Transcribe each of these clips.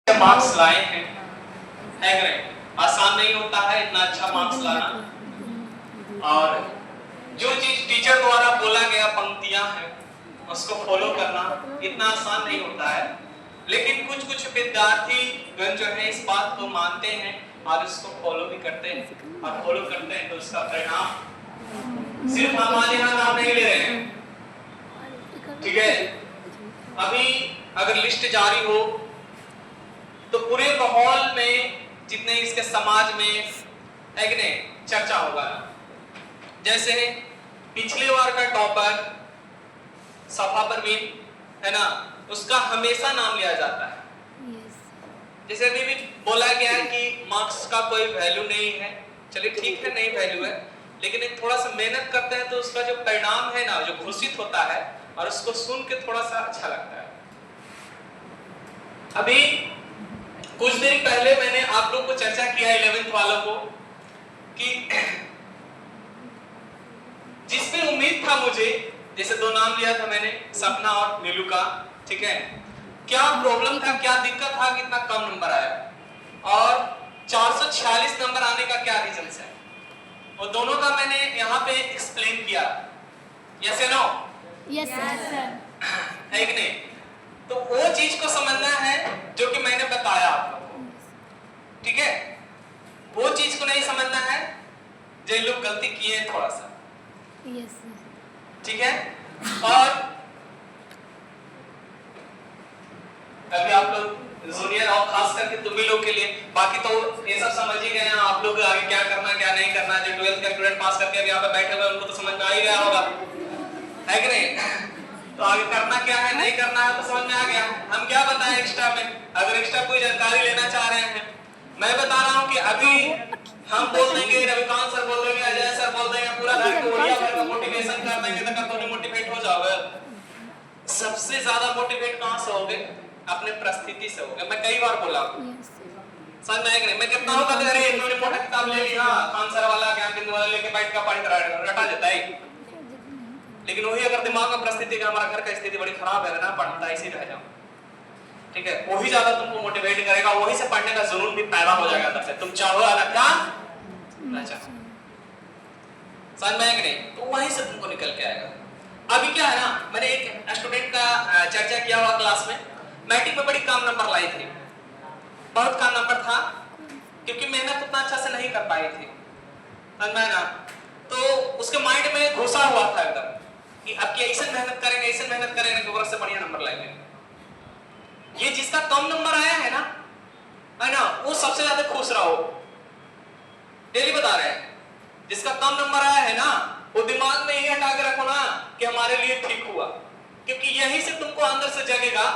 Marks लाए हैं, है कि नहीं? आसान नहीं होता है इतना अच्छा मार्क्स लाना। और जो चीज टीचर द्वारा बोला गया पंक्तियां हैं उसको फॉलो करना इतना आसान नहीं होता है, लेकिन कुछ विद्यार्थी जो है इस बात को मानते हैं और इसको फॉलो भी करते हैं, और फॉलो करते हैं तो उसका परिणाम सिर्फ हमारे यहाँ नाम नहीं ले रहे हैं, ठीक है? अभी अगर लिस्ट जारी हो तो पूरे माहौल में जितने इसके समाज में है कि नहीं चर्चा होगा। जैसे पिछले बार का टॉपर सफा परवीन है ना, उसका हमेशा नाम लिया जाता है। जैसे अभी भी बोला गया है कि मार्क्स का कोई वैल्यू नहीं है, चलिए ठीक है नहीं वैल्यू है, लेकिन एक थोड़ा सा मेहनत करते हैं तो उसका जो परिणाम है ना जो घोषित होता है और उसको सुन के थोड़ा सा अच्छा लगता है। अभी कुछ देर पहले मैंने आप लोग को चर्चा किया 11th वालों को कि जिसपे उम्मीद था मुझे, जैसे दो नाम लिया था मैंने सपना और नीलू का, ठीक है, क्या प्रॉब्लम था, क्या दिक्कत था कि इतना कम नंबर आया और 446 नंबर आने का क्या रीजन है, वो दोनों का मैंने यहाँ पे एक्सप्लेन किया। यस या नो? Yes sir. है कि नहीं? तो वो चीज को समझना है जो कि मैंने बताया आप लोगों को, ठीक है? वो चीज को नहीं समझना है जो लोग गलती किए हैं थोड़ा सा, यस ठीक है? और अभी आप लोग जूनियर और खास करके तुम भी लोग के लिए, बाकी तो ये सब समझ ही गए हैं आप लोग आगे क्या करना क्या नहीं करना। जो 12th का स्टूडेंट पास करके अभी यहाँ पे बैठे हुए उनको तो समझ में आ ही गया होगा, है कि नहीं? तो आगे करना क्या है नहीं करना है तो समझ में आ गया। हम क्या बताएं एक्स्ट्रा में, अगर एक्स्ट्रा कोई जानकारी लेना चाह रहे हैं, मैं बता रहा हूं कि अभी हम बोल देंगे, रविकांत सर बोल देंगे, अजय सर बोल देंगे, पूरा घर को ओरिया भर का मोटिवेशन कर देंगे तो कब तुम मोटिवेट हो जाओगे? सबसे ज्यादा मोटिवेट कहां से होगे? अपने परिस्थिति से होगे। मैं कई बार बोला समझ में आया कि नहीं? मैं कहता हूं कि अरे इन्होंने मोटा किताब ले लिया, खान सर वाला ज्ञान बिंदु वाला लेके बैठ का पढ़ रटा देता है, लेकिन वही अगर दिमाग में परिस्थिति का हमारा घर का स्थिति बड़ी खराब है ना, पढ़ता ऐसे रह जाओ, ठीक है? वही ज्यादा तुमको मोटिवेट करेगा, वही से पढ़ने का जुनून भी पैदा हो जाएगा अंदर से, तुम चाहो या ना चाहो। समझ में आया कि नहीं? तो वहीं से तुमको निकल के आएगा। अभी क्या है ना, मैंने एक स्टूडेंट का चर्चा किया हुआ क्लास में, मैट्रिक में बड़ी कम नंबर लाई थी, बहुत कम नंबर था क्योंकि मेहनत उतना अच्छा से नहीं कर पाई थी, समझ में आया ना? तो उसके माइंड में घुसा हुआ था एकदम कि अब की ऐसे मेहनत करेंगे कि वर्ष से बढ़िया नंबर लाएंगे। ये जिसका कम नंबर आया है ना वो सबसे ज्यादा खुश रहो, डेली बता रहे हैं। जिसका कम नंबर आया है ना वो दिमाग में ये हटा के रखो ना कि हमारे लिए ठीक हुआ, क्योंकि यही से तुमको अंदर से जगेगा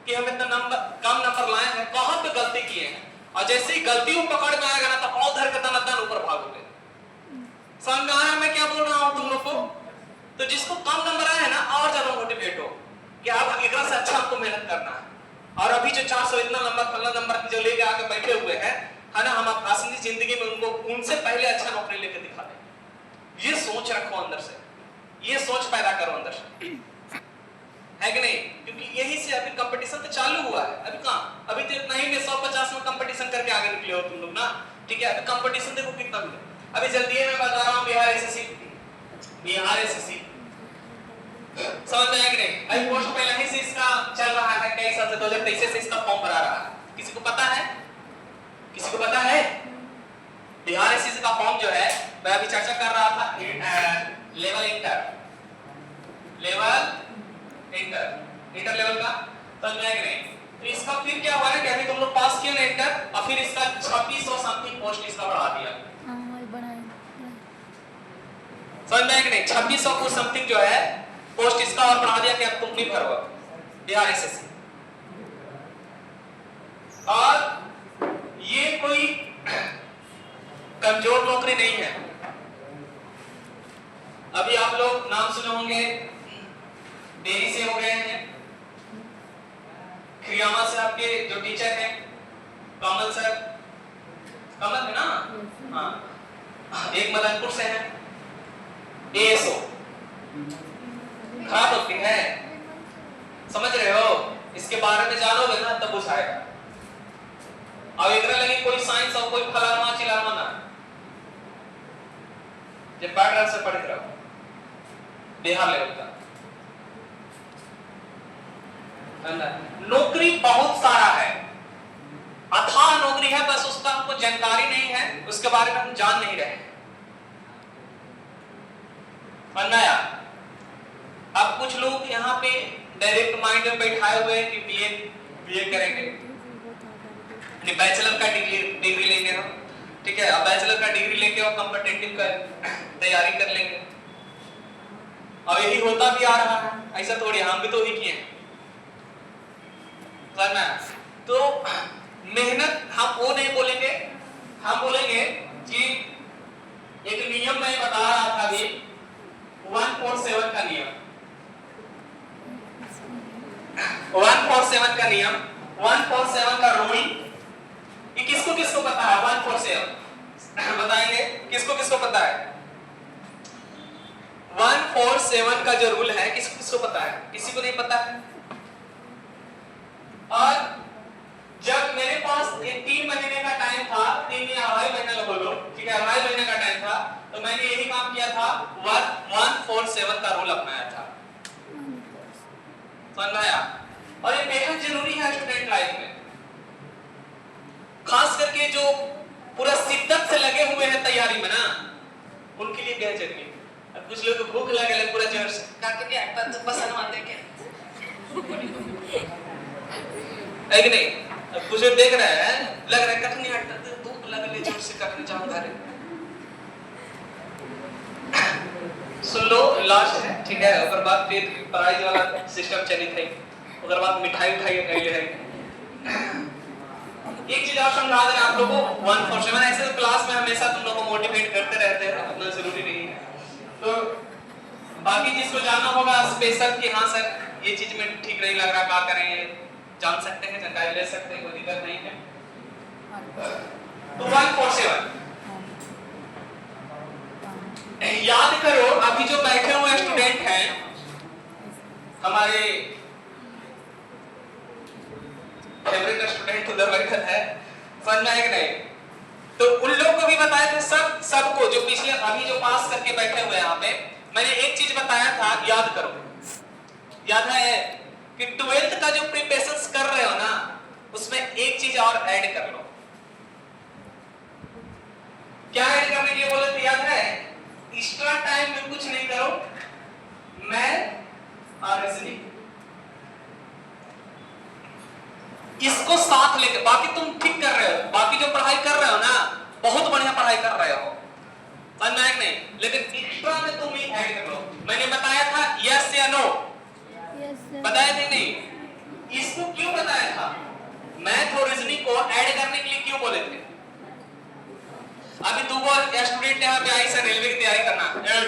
कि हम इतना कम नंबर लाए हैं, कहां पे गलती किए हैं, और जैसे ही गलती वो पकड़ में आएगा ना तो और धर के तन ऊपर भागोगे। समझ में आया मैं क्या बोल रहा हूं तुम लोग को? तो जिसको कम नंबर आया है ना और ज्यादा मोटिवेट हो कि अब एकरा से अच्छा हमको मेहनत करना है, और अभी जो 400 इतना नंबर जो लेके आके बैठे हुए हैं है ना, हम अपनी जिंदगी में उनको उनसे पहले अच्छा नौकरी लेके दिखा दें। ये सोच रखो अंदर से, ये सोच पैदा करो अंदर से, है कि नहीं? क्योंकि यही से अभी कंपटीशन तो चालू हुआ है। अभी कहां, अभी तो इतना ही में 150 में कंपटीशन करके आगे निकले हो तुम लोग ना, ठीक है? अभी कंपटीशन देखो कितना भी है। अभी जल्दी मैं बता रहा हूं बिहार एसएससी समझ में आया कि नहीं? अभी पोस्ट पहले ही से इसका चल रहा है, कई साल से 2023 से इसका फॉर्म भरा रहा है। किसी को पता है? किसी को पता है? बिहार एसएससी का फॉर्म जो है मैं अभी चर्चा कर रहा था, लेवल इंटर लेवल का, समझ में आया कि नहीं? तो इसका फिर क्या हुआ ना कि अभी तुम लोग पास किए ना इंटर, और फिर इसका 2600 समथिंग पोस्ट इसका बढ़ा दिया। समझ में आया कि नहीं? 2600 को समथिंग जो है पोस्ट इसका और बढ़ा दिया कि अब तुम नहीं भरोगे बिहार एसएससी। और ये कोई कमजोर नौकरी नहीं है। अभी आप लोग नाम सुने होंगे, डेरी से हो गए हैं, खिरियामा से आपके जो टीचर हैं कमल सर, कमल है ना, हाँ, एक मदनपुर से है एएसओ, खराब होती है, समझ रहे हो? इसके बारे में जानोगे ना तब बुझाएगा। अब एकरा लगे कोई साइंस और कोई फलाना चिलाना ना जब पढ़ रहा से पढ़ रहा बिहार लेवल का नौकरी बहुत सारा है, अथाह नौकरी है, बस उसका हमको जानकारी नहीं है, उसके बारे में हम जान नहीं रहे। समझाया? अब कुछ लोग यहाँ पे डायरेक्ट माइंड में बैठाए हुए हैं कि बीए करेंगे, बैचलर का डिग्री लेंगे हम, ठीक है, अब बैचलर का डिग्री लेके और कॉम्पिटिटिव का तैयारी कर लेंगे। अब यही होता भी आ रहा है, ऐसा थोड़ी, हम भी तो ही किए हैं। तो मेहनत हम वो नहीं बोलेंगे, हम बोलेंगे कि एक नियम मैं बता रहा था अभी 147 का नियम, 147 का नियम, 147 का रूल, ये किसको किसको पता है? 147 बताएंगे, किसको किसको पता है? 147 का जो रूल है किसको किसको पता है? किसी को नहीं पता है। और जब मेरे पास 3 महीने का टाइम था, 3 या 2.5 महीने का बोलो, ठीक है, 2.5 महीने का टाइम था, तो मैंने यही काम किया था, 147 का रूल अपनाया था। समझ आया? और ये बेहद जरूरी है स्टूडेंट लाइफ में, खास करके जो पूरा शिद्दत से लगे हुए हैं तैयारी में ना, उनके लिए बेहद जरूरी है। अब कुछ लोग को भूख लगे पूरा जोर से काट के आता तो पसंद आते क्या है कि नहीं? अब कुछ देख रहे हैं, लग रहा है कखनी हटता तो भूख लगले जोर से कखनी जाऊं घरे। सुन लो, लास्ट है, ठीक है, ओकर बाद फिर प्राइज वाला सिस्टम चली थी, ओकर बाद मिठाई खैले है। एक चीज और समझा दें आप लोगों को, 147 ऐसे तो क्लास में हमेशा तुम लोगों को मोटिवेट करते रहते हैं, उतना जरूरी नहीं है। तो बाकी जिसको जानना होगा स्पेशल कि हाँ सर ये चीज में ठीक नहीं लग रहा, क्या करें, जान सकते हैं, जानकारी ले सकते हैं, कोई दिक्कत नहीं है। तो 147 याद करो, अभी जो बैठे हुए स्टूडेंट हैं हमारे फेवरेट स्टूडेंट उधर बैठे है, समझ में आया कि नहीं? तो उन लोगों को भी बताया था, सबको जो पिछले अभी जो पास करके बैठे हुए यहाँ पे, मैंने एक चीज बताया था, याद करो, याद है कि 12th का जो प्रिपरेशंस कर रहे हो ना, उसमें एक चीज और ऐड कर लो। क्या ऐड करने के लिए बोले थे, याद है? एक्स्ट्रा टाइम में कुछ नहीं करो, मैथ और रीजनिंग इसको साथ लेके, बाकी तुम ठीक कर रहे हो, बाकी जो पढ़ाई कर रहे हो ना, बहुत बढ़िया पढ़ाई कर रहे हो, समझ में आया कि नहीं? लेकिन एक्स्ट्रा में तुम ही ऐड कर लो। मैंने बताया था यस या नो, बताया थे नहीं? इसको क्यों बताया था? मैथ और रीजनिंग को ऐड करने के लिए क्यों बोले थे? अभी 2 स्टूडेंट यहाँ पे आई सर रेलवे की तैयारी करना है,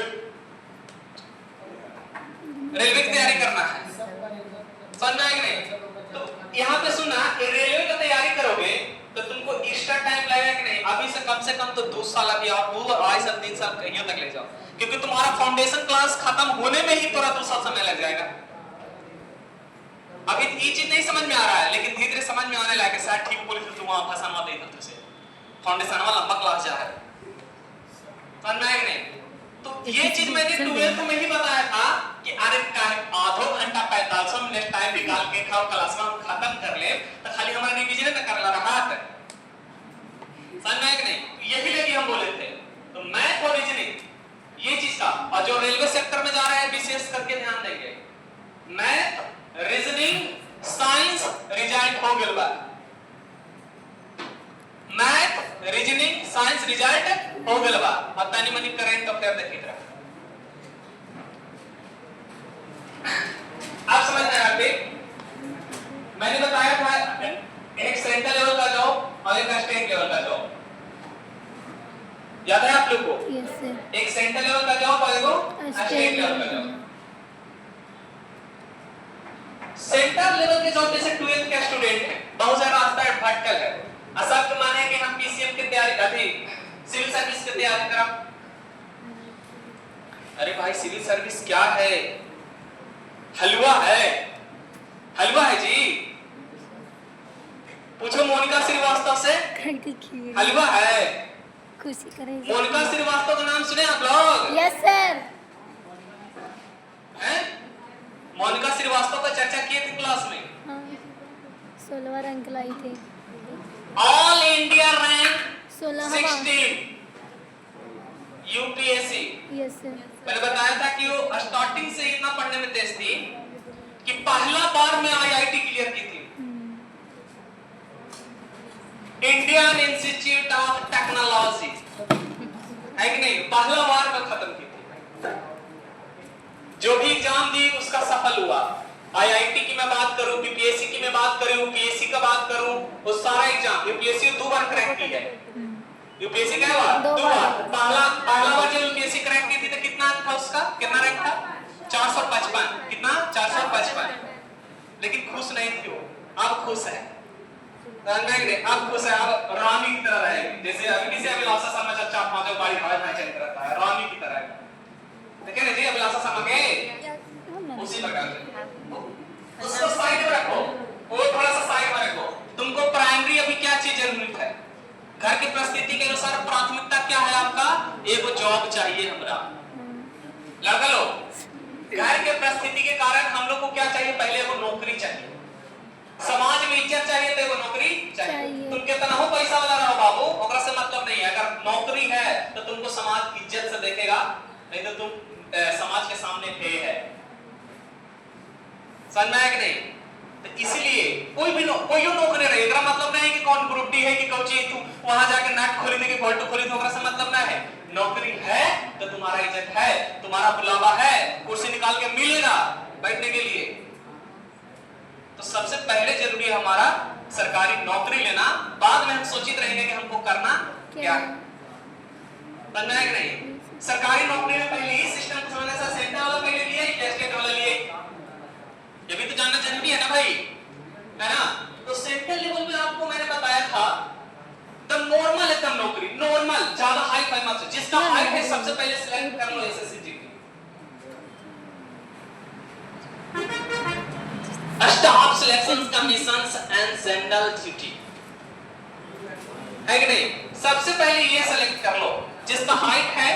रेलवे की तैयारी करना है, समझ में आया कि नहीं? तो यहाँ पे सुना, रेलवे की तैयारी करोगे तो तुमको एक्स्ट्रा टाइम लगेगा कि नहीं? अभी से कम तो 2 साल, अभी आप 2 और 2.5 साल 3 साल कहीं तक ले जाओ, क्योंकि तुम्हारा फाउंडेशन क्लास खत्म होने में ही पूरा 2 साल समय लग जाएगा। अभी ये चीज नहीं समझ में आ रहा है, लेकिन धीरे धीरे समझ में आने लगा, शायद ठीक बोले तो तुम वहां फंसा मत देता तुझे, फाउंडेशन वाला लंबा क्लास जा है, समझ में आया कि नहीं? तो ये चीज मैंने 12th में ही बताया था कि अरे आधो घंटा 45 मिनट टाइम निकाल के खाओ क्लास में हम खत्म कर ले, तो खाली हमारा रिवीजन न कर रहा है, समझ में आया कि नहीं? यही लगी हम बोले थे। तो मैथ और रीजनिंग ये चीज का, और जो रेलवे सेक्टर में जा रहे हैं विशेष करके ध्यान देंगे, मैथ रीजनिंग साइंस रिजल्ट हो गया, मैथ रीजनिंग साइंस रिजल्ट हो गया बा, अब तनी मनी करेंट अफेयर देखिए तरह आप समझ रहे हैं? आपके मैंने बताया था एक सेंट्रल लेवल का जॉब और एक स्टेट लेवल का जॉब, याद है आप लोग को? Yes sir. एक सेंट्रल लेवल का जॉब और एक स्टेट लेवल का जॉब। सेंट्रल लेवल के जॉब जैसे 12th के स्टूडेंट हैं, बहुत सारा रास्ता भटकल है, असब माने कि हम पीसीएम की तैयारी, अभी सिविल सर्विस की तैयारी करब। अरे भाई सिविल सर्विस क्या है? हलवा है, हलवा है जी। पूछो मोनिका श्रीवास्तव से। हलवा है। खुशी करेगी। मोनिका श्रीवास्तव का नाम सुने आप लोग? Yes sir. हैं? मोनिका श्रीवास्तव का चर्चा किए थे क्लास में। हाँ, 16वां रैंक लाई थी। ऑल इंडिया रैंक 16वां 16 यूपीएससी। Yes sir. मैंने बताया था कि वो स्टार्टिंग से इतना पढ़ने में तेज थी कि पहला बार में आईआईटी क्लियर की थी। इंडियन इंस्टीट्यूट ऑफ टेक्नोलॉजी है कि नहीं, पहला बार में खत्म की थी। जो भी एग्जाम दी उसका सफल हुआ। आईआईटी की मैं बात करूं, बीपीएससी की मैं बात करूं, पीएससी का बात करूं, वो सारा एग्जाम यूपीएससी 2 बार क्रैक की है। यूपीएससी क्या बार? 2 बार। पहला बार जब यूपीएससी क्रैक की थी तो कितना था उसका, कितना रैंक था? 455। कितना? 455। लेकिन खुश नहीं थी वो। अब खुश है। अब खुश है, अब रानी की तरह रहेगी। जैसे अभी अभिलाषा शर्मा चर्चा पांचों बाड़ी भाई भाई चल रहता है, रानी की तरह। देखे ना जी अभिलाषा शर्मा के उसी प्रकार से उसको साइड में रखो, वो थोड़ा सा साइड में रखो। तुमको प्राइमरी अभी क्या चीज जरूरत है? घर की परिस्थिति के अनुसार प्राथमिकता क्या है आपका? एक जॉब चाहिए हमरा। लड़का लोग घर के परिस्थिति के कारण हम लोग को क्या चाहिए? पहले वो नौकरी चाहिए। समाज में इज्जत चाहिए तो वो नौकरी चाहिए। तुम कितना हो पैसा वाला रहो बाबू, ओकरा से मतलब नहीं है। अगर नौकरी है तो तुमको समाज इज्जत से देखेगा, नहीं तो तुम समाज के सामने फे है। समझ में आया कि नहीं? तो इसलिए कोई नौकरी रहे, एकरा मतलब नहीं कि कौन ग्रुप डी है कि कौची तू वहां जाके नाट खरीदने के फोटो खरीद, ओकरा से मतलब ना है। नौकरी है तो तुम्हारा इज्जत है, तुम्हारा बुलावा है, कुर्सी निकाल के मिलेगा बैठने के लिए। तो सबसे पहले जरूरी है हमारा सरकारी नौकरी लेना, बाद में हम सोचित रहेंगे कि हमको करना क्या है। बनना है कि नहीं? सरकारी नौकरी में पहले ही सिस्टम को समझना है। सेंटर वाला पहले लिया या स्टेट वाला लिया, ये भी तो जानना जरूरी है ना भाई, है ना? तो सेंट्रल लेवल पे आपको मैंने बताया था द नॉर्मल एकदम नौकरी, नॉर्मल, ज्यादा हाई फाई मत, जिसका हाई है सबसे पहले सिलेक्ट कर लो SSC GD. Staff selection commissions and general duty है कि नहीं? सबसे पहले ये सेलेक्ट कर लो, जिसका हाइट है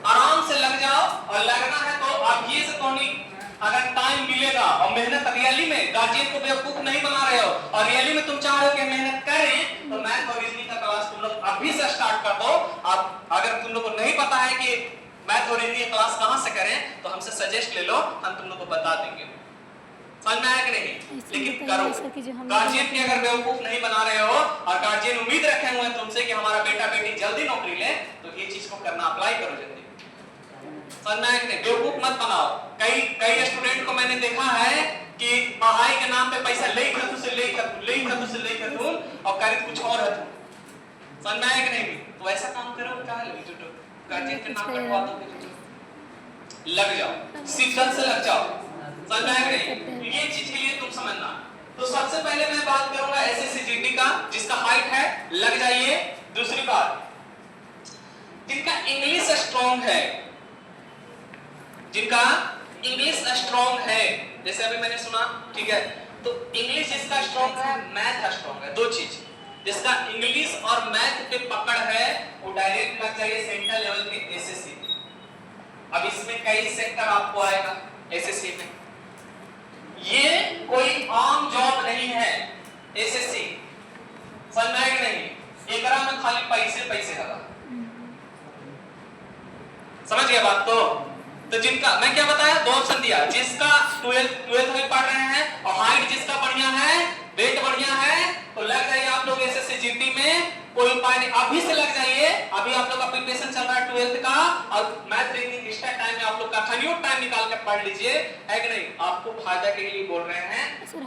आराम से लग जाओ, और लगना है तो आप ये से तो नहीं, अगर टाइम मिलेगा और मेहनत रियली में, गार्जियन को बेवकूफ नहीं बना रहे हो और रियली में तुम चाह रहे हो कि मेहनत करें, तो मैथ और रीजनिंग का क्लास तुम लोग अभी से स्टार्ट कर दो। आप अगर तुम लोग को नहीं पता है कि मैथ और रीजनिंग क्लास कहां से करें तो हमसे सजेस्ट ले लो, हम तुम लोग को बता देंगे। समझ में आया कि नहीं? लेकिन करो। गार्जियन की अगर बेवकूफ नहीं बना रहे हो और गार्जियन उम्मीद रखे हुए हैं तुमसे कि हमारा बेटा बेटी जल्दी नौकरी ले, तो ये चीज को करना, अप्लाई करो जल्दी। समझ में आया कि नहीं? बेवकूफ मत बनाओ। कई स्टूडेंट को मैंने देखा है कि पढ़ाई के नाम पे पैसा ले खतु से ले खतु और कर कुछ और है। समझ में आया कि नहीं? तो ऐसा काम करो, क्या है जो गार्जियन के नाम कटवा दो, लग जाओ, सीधन से लग जाओ। समझ में आया कि नहीं? ये चीज के लिए तुम समझना। तो सबसे पहले मैं बात करूंगा एसएससी जीडी का, जिसका हाइट है लग जाइए। दूसरी बात, जिनका इंग्लिश स्ट्रांग है, जिनका इंग्लिश स्ट्रांग है, जैसे अभी मैंने सुना, ठीक है, तो इंग्लिश जिसका स्ट्रांग है, मैथ स्ट्रांग है, दो चीज। जिसका इंग्लिश और मैथ पे पकड़ है वो डायरेक्ट लग जाइए सेंट्रल लेवल पे एसएससी। अब इसमें कई सेक्टर आपको आएगा एसएससी में, ये कोई आम जॉब नहीं है एसएससी। समझ में आया कि नहीं? एकरा में खाली पैसे पैसे लगा। समझ गया बात? तो जिनका मैं क्या बताया, दो ऑप्शन दिया, जिसका 12th में पढ़ रहे हैं और हाइट जिसका बढ़िया है, वेट बढ़िया है, तो लग जाइए आप लोग एसएससी जीडी में। कोई उपाय नहीं, अभी से लग जाइए। अभी आप लोग का प्रिपरेशन चल रहा है 12th का, और मैथ रीजनिंग इस टाइम में आप लोग का कंटिन्यू टाइम निकाल के पढ़ लीजिए, है कि नहीं? आपको फायदा के लिए बोल रहे हैं।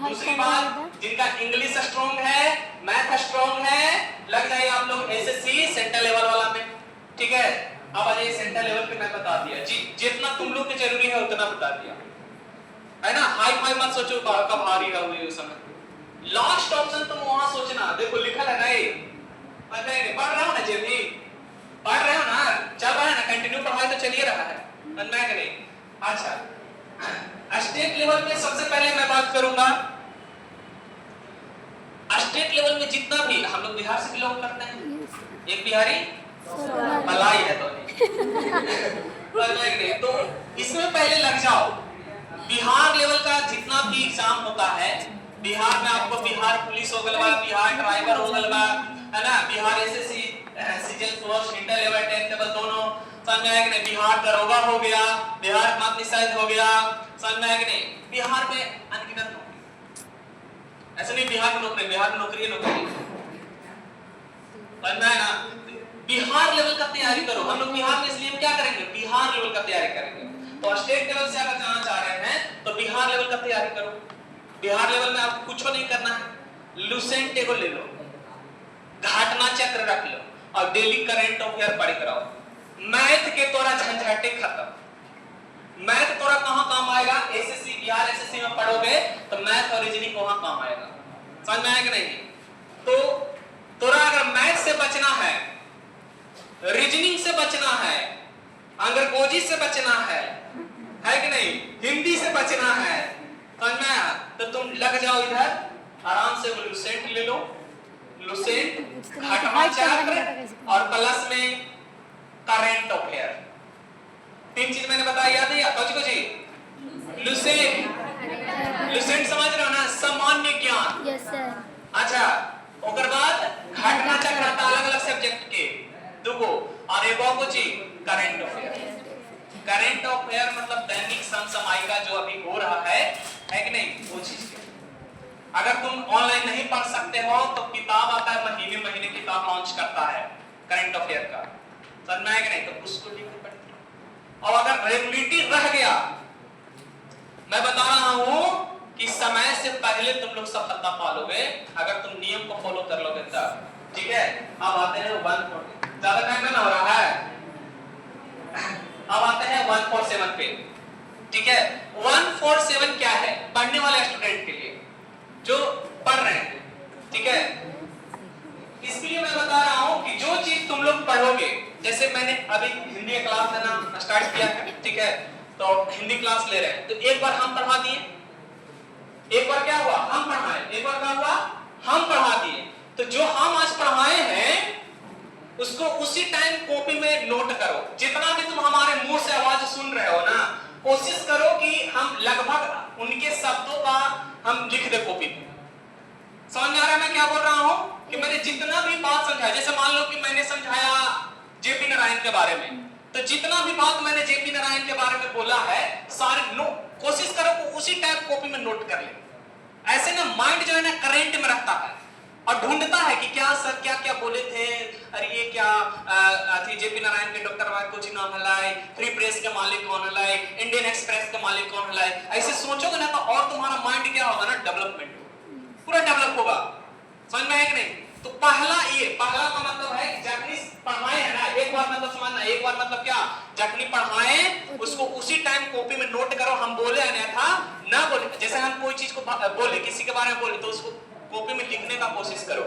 दूसरी बात, जिनका इंग्लिश स्ट्रांग है, मैथ स्ट्रांग है, लग जाइए आप लोग एसएससी सेंट्रल लेवल वाला में, ठीक है? अब आइए सेंट्रल लेवल पे मैं बता दिया जी, जितना तुम लोग के जरूरी है उतना बता दिया, है ना? हाई फाई मत सोचो कब हारी का हुई उस समय। लास्ट ऑप्शन तुम वहां सोचना, देखो लिखा है नहीं, नहीं पढ़ रहा हूं ना जी, पढ़ रहे हो ना, चल रहा है ना, कंटिन्यू पढ़ाई तो चलिए रहा है, समझ में नहीं? अच्छा, स्टेट लेवल पे सबसे पहले मैं बात करूंगा। स्टेट लेवल में जितना भी हम लोग बिहार से बिलोंग करते हैं, Yes. एक बिहारी सोलवार मलाई है तो नहीं तो इसमें पहले लग जाओ। बिहार लेवल का जितना भी एग्जाम होता है, बिहार में आपको बिहार पुलिस हो गलबा, बिहार ड्राइवर हो गलबा, है ना, Bihar SSC season force inter level 10 level दोनों समझ में आया कि नहीं, बिहार दरोगा हो गया, बिहार मातनिसाइज हो गया, समझ में आया कि नहीं, बिहार में अनगिनत नौकरी, ऐसा नहीं बिहार में नौकरी, बिहार में नौकरी है नौकरी, समझ में आया ना। बिहार लेवल का तैयारी करो। हम लोग बिहार में इसलिए क्या करेंगे, बिहार लेवल का तैयारी करेंगे। तो स्टेट लेवल से अगर जाना चाह रहे हैं तो बिहार लेवल का तैयारी करो। बिहार लेवल में आपको कुछ नहीं करना है, लुसेंट टेबल ले लो, घटना चक्र रख लो और डेली करंट अफेयर पढ़ कराओ। मैथ के तोरा झंझटे खत्म। मैथ तोरा कहां काम आएगा, एसएससी बिहार एसएससी में पढ़ोगे तो मैथ और रीजनिंग वहां काम आएगा, समझ में आया कि नहीं। तो तोरा अगर मैथ से बचना है, रीजनिंग से बचना है, अंग्रेजी से बचना है कि नहीं, हिंदी से बचना है, समझ में आया, तो तुम लग जाओ इधर आराम से लुसेंट ले लो, लुसेंट घटना चक्र और प्लस में करंट अफेयर। तीन चीज मैंने बताया, याद है कौन सी? लुसेंट, लुसेंट समझ रहे हो ना, सामान्य ज्ञान। Yes sir. अच्छा, ओकर बाद घटना चक्र आता अलग अलग सब्जेक्ट के दुगो, और एगो को जी करंट अफेयर। करंट अफेयर मतलब दैनिक समसामयिका जो अभी हो रहा है कि नहीं, वो चीज के। अगर तुम ऑनलाइन नहीं पढ़ सकते हो तो किताब आता है, महीने महीने किताब लॉन्च करता है करंट अफेयर का, समझ में आया कि नहीं, तो उसको लिख के पढ़ते। और अगर रेगुलेटरी रह गया, मैं बता रहा हूं कि समय से पहले तुम लोग सफलता पालोगे अगर तुम नियम को फॉलो कर लोगे तब, ठीक है। अब आते हैं 147, ज्यादा टाइम ना हो रहा है, अब आते हैं 147 पे, ठीक है। 147 क्या है, पढ़ने वाले स्टूडेंट के लिए जो पढ़ रहे हैं, ठीक है। इसके लिए मैं बता रहा हूं कि जो चीज तुम लोग पढ़ोगे, जैसे मैंने अभी हिंदी क्लास लेना स्टार्ट किया है, ठीक है, तो हिंदी क्लास ले रहे हैं, तो एक बार हम पढ़ा दिए, एक बार क्या हुआ हम पढ़ाए, एक बार क्या हुआ हम पढ़ा दिए, तो जो हम आज पढ़ाए हैं उसको उसी टाइम कॉपी में नोट करो। जितना भी तुम हमारे मुंह से आवाज सुन रहे हो ना, कोशिश करो कि हम लगभग उनके शब्दों का हम लिख दे कॉपी में। समझ में आ रहा है मैं क्या बोल रहा हूं, कि मैंने जितना भी बात समझाया, जैसे मान लो कि मैंने समझाया जेपी नारायण के बारे में, तो जितना भी बात मैंने जेपी नारायण के बारे में बोला है सारे कोशिश करो कि उसी टाइप कॉपी में नोट कर ले। ऐसे ना माइंड जो है ना करंट में रखता है और ढूंढता है कि क्या सर क्या क्या बोले थे, अरे ये क्या जेपी नारायण के डॉक्टर वाई कुछ नाम हलाए, फ्री प्रेस के मालिक कौन हलाए, इंडियन एक्सप्रेस के मालिक कौन हलाए, ऐसे सोचोगे ना तो और तुम्हारा माइंड क्या होगा ना, डेवलपमेंट पूरा डेवलप होगा, समझ में आया कि नहीं। तो पहला का मतलब है कि जखनी पढ़ाए है ना, एक बार मतलब समझना, एक बार मतलब क्या, जखनी पढ़ाए उसको उसी टाइम कॉपी में नोट करो। हम बोले अन्यथा ना बोले, जैसे हम कोई चीज को बोले, किसी के बारे में बोले तो उसको कॉपी में लिखने का कोशिश करो,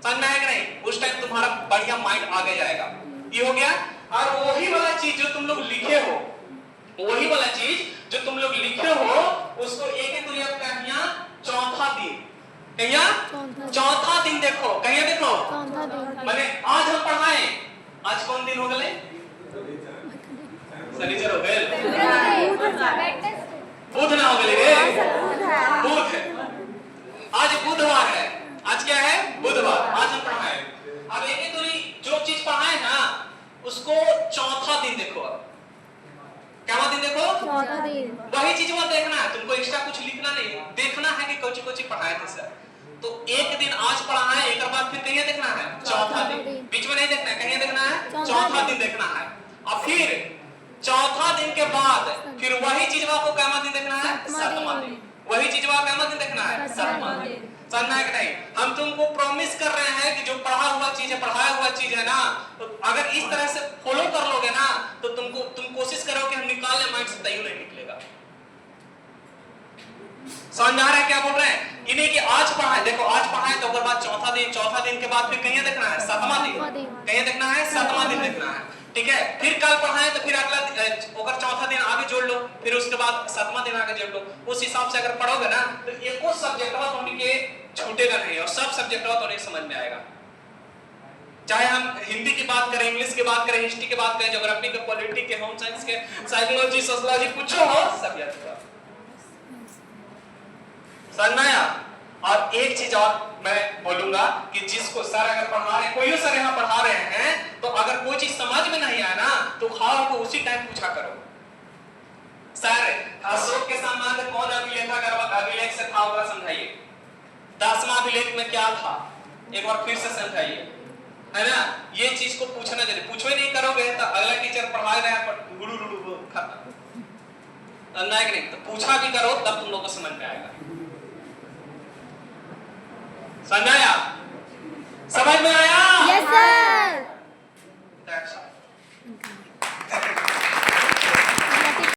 समझ में आया कि नहीं, उस टाइम तुम्हारा बढ़िया माइंड आगे जाएगा। ये हो गया। और वही वाला चीज जो तुम लोग लिखे हो, वही वाला चीज जो तुम लोग लिखे हो उसको एक दुनिया कहिया चौथा दिन, कहिया चौथा दिन देखो, कहिया देखो, माने आज हम पढ़ाए, आज कौन दिन हो गए, शनिचर हो गए, बुध ना हो गए रे, बुध, आज बुधवार है, आज क्या है बुधवार, आज हम पढ़ाए। अब एक दूरी जो चीज पढ़ाए ना उसको चौथा दिन देखो, क्या दिन देखो, चौथा दिन, वही चीज वहां देखना है, तुमको एक्स्ट्रा कुछ लिखना नहीं, देखना है कि कौन सी पढ़ाए थे सर। तो एक दिन आज पढ़ाना है, एक बाद फिर कहीं देखना है चौथा दिन, बीच में नहीं देखना है, कहीं देखना है चौथा दिन देखना है। और फिर चौथा दिन के बाद फिर वही चीज को क्या दिन देखना है, सातवां दिन, वही चीज को क्या दिन देखना है, सातवां दिन, समझना है कि नहीं। हम तुमको प्रॉमिस कर रहे हैं कि जो पढ़ा हुआ चीज है, पढ़ाया हुआ चीज है ना, तो अगर इस तरह से फॉलो कर लोगे ना तो तुम कोशिश करो कि हम निकालने माइंड से तय नहीं निकलेगा। समझ आ रहा है क्या बोल रहे हैं, इन्हें कि आज पढ़ाए, देखो आज पढ़ाए तो बाद चौथा दिन के बाद फिर कहीं देखना है सातवां दिन, कहीं देखना है सातवां दिन देखना है, ठीक है। फिर कल पढ़ाए तो फिर अगला अगर चौथा दिन आगे जोड़ लो, फिर उसके बाद सातवां दिन आगे जोड़ लो। उस हिसाब से अगर पढ़ोगे ना तो एको सब्जेक्ट में तुम के छूटेगा नहीं और सब सब्जेक्ट हो तो नहीं समझ में आएगा। चाहे हम हिंदी की बात करें, इंग्लिश की बात करें, हिस्ट्री की बात करें, ज्योग्राफी के, पॉलिटी के, होम साइंस के, साइकोलॉजी, सोशियोलॉजी, कुछ हो सब याद होगा। समझ में आया? और एक चीज और मैं बोलूंगा कि जिसको सर अगर पढ़ा रहे, कोई सर यहाँ पढ़ा रहे हैं, तो अगर कोई चीज समझ में नहीं आया ना तो खाओ को उसी टाइम पूछा करो, सर अशोक के सम्मान कौन अभिलेख से था, वो समझाइए। 10वां अभिलेख में क्या था, एक बार फिर से समझाइए, है ना? ये चीज को पूछना चाहिए। पूछो ही नहीं करोगे तो अगला टीचर पढ़ा रहा है पर गुरु गुरु खत्म, नहीं तो पूछा भी करो तब तुम लोग को समझ में आएगा। समझ में आया? समझ में आया?